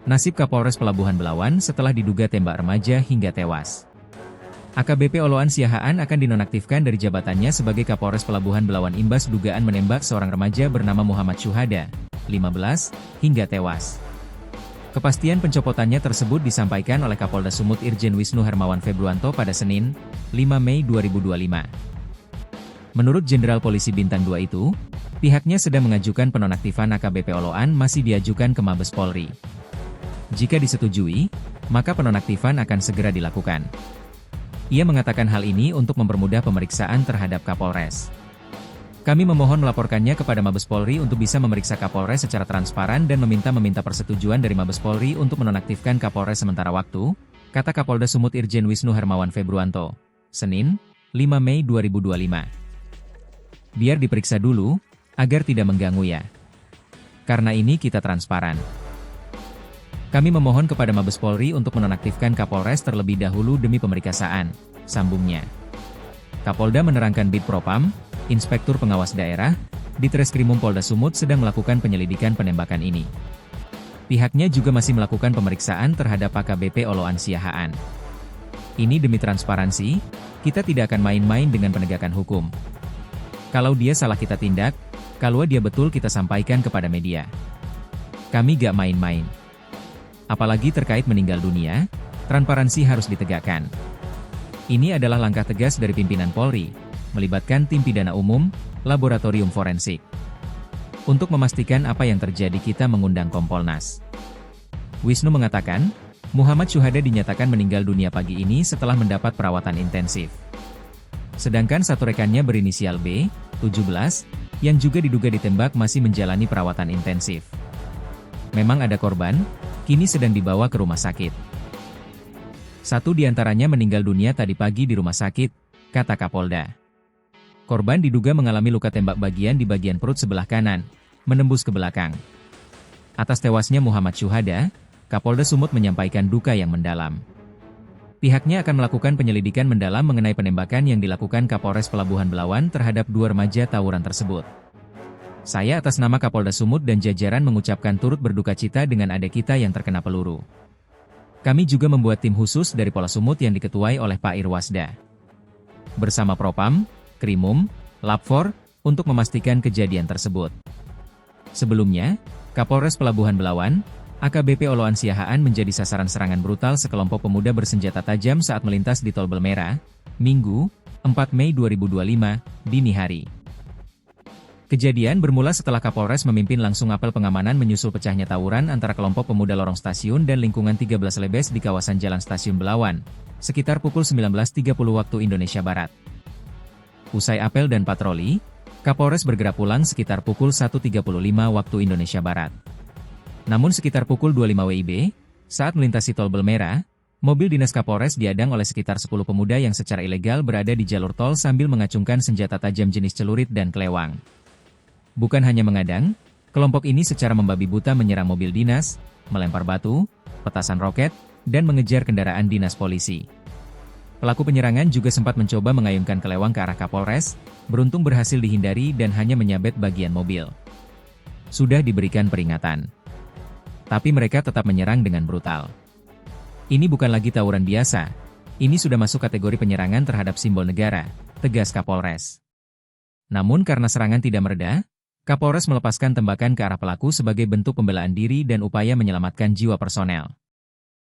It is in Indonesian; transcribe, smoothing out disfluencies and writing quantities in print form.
Nasib Kapolres Pelabuhan Belawan setelah diduga tembak remaja hingga tewas. AKBP Oloan Siahaan akan dinonaktifkan dari jabatannya sebagai Kapolres Pelabuhan Belawan imbas dugaan menembak seorang remaja bernama Muhammad Syuhada, 15, hingga tewas. Kepastian pencopotannya tersebut disampaikan oleh Kapolda Sumut Irjen Wisnu Hermawan Februanto pada Senin, 5 Mei 2025. Menurut Jenderal Polisi Bintang 2 itu, pihaknya sedang mengajukan penonaktifan AKBP Oloan masih diajukan ke Mabes Polri. Jika disetujui, maka penonaktifan akan segera dilakukan. Ia mengatakan hal ini untuk mempermudah pemeriksaan terhadap Kapolres. Kami memohon melaporkannya kepada Mabes Polri untuk bisa memeriksa Kapolres secara transparan dan meminta persetujuan dari Mabes Polri untuk menonaktifkan Kapolres sementara waktu, kata Kapolda Sumut Irjen Wisnu Hermawan Februanto, Senin, 5 Mei 2025. Biar diperiksa dulu, agar tidak mengganggu ya. Karena ini kita transparan. Kami memohon kepada Mabes Polri untuk menonaktifkan Kapolres terlebih dahulu demi pemerikasaan, sambungnya. Kapolda menerangkan Bid Propam, Inspektur Pengawas Daerah, di Treskrimum Polda Sumut sedang melakukan penyelidikan penembakan ini. Pihaknya juga masih melakukan pemeriksaan terhadap AKBP Oloan Siahaan. Ini demi transparansi, kita tidak akan main-main dengan penegakan hukum. Kalau dia salah kita tindak, kalau dia betul kita sampaikan kepada media. Kami gak main-main. Apalagi terkait meninggal dunia, transparansi harus ditegakkan. Ini adalah langkah tegas dari pimpinan Polri, melibatkan tim pidana umum, laboratorium forensik. Untuk memastikan apa yang terjadi kita mengundang Kompolnas. Wisnu mengatakan, Muhammad Syuhada dinyatakan meninggal dunia pagi ini setelah mendapat perawatan intensif. Sedangkan satu rekannya berinisial B, 17, yang juga diduga ditembak masih menjalani perawatan intensif. Memang ada korban, kini sedang dibawa ke rumah sakit. Satu di antaranya meninggal dunia tadi pagi di rumah sakit, kata Kapolda. Korban diduga mengalami luka tembak bagian di bagian perut sebelah kanan, menembus ke belakang. Atas tewasnya Muhammad Syuhada, Kapolda Sumut menyampaikan duka yang mendalam. Pihaknya akan melakukan penyelidikan mendalam mengenai penembakan yang dilakukan Kapolres Pelabuhan Belawan terhadap dua remaja tawuran tersebut. Saya atas nama Kapolda Sumut dan jajaran mengucapkan turut berduka cita dengan adik kita yang terkena peluru. Kami juga membuat tim khusus dari Polda Sumut yang diketuai oleh Pak Irwasda. Bersama Propam, Krimum, Lapfor, untuk memastikan kejadian tersebut. Sebelumnya, Kapolres Pelabuhan Belawan, AKBP Oloan Siahaan menjadi sasaran serangan brutal sekelompok pemuda bersenjata tajam saat melintas di Tol Belmera, Minggu, 4 Mei 2025, dini hari. Kejadian bermula setelah Kapolres memimpin langsung apel pengamanan menyusul pecahnya tawuran antara kelompok pemuda lorong stasiun dan lingkungan 13 Lebes di kawasan Jalan Stasiun Belawan, sekitar pukul 19.30 waktu Indonesia Barat. Usai apel dan patroli, Kapolres bergerak pulang sekitar pukul 1.35 waktu Indonesia Barat. Namun sekitar pukul 25 WIB, saat melintasi Tol Belmera, mobil dinas Kapolres diadang oleh sekitar 10 pemuda yang secara ilegal berada di jalur tol sambil mengacungkan senjata tajam jenis celurit dan kelewang. Bukan hanya mengadang, kelompok ini secara membabi buta menyerang mobil dinas, melempar batu, petasan roket, dan mengejar kendaraan dinas polisi. Pelaku penyerangan juga sempat mencoba mengayunkan kelewang ke arah Kapolres, beruntung berhasil dihindari dan hanya menyabet bagian mobil. Sudah diberikan peringatan. Tapi mereka tetap menyerang dengan brutal. Ini bukan lagi tawuran biasa, ini sudah masuk kategori penyerangan terhadap simbol negara, tegas Kapolres. Namun karena serangan tidak mereda, Kapolres melepaskan tembakan ke arah pelaku sebagai bentuk pembelaan diri dan upaya menyelamatkan jiwa personel.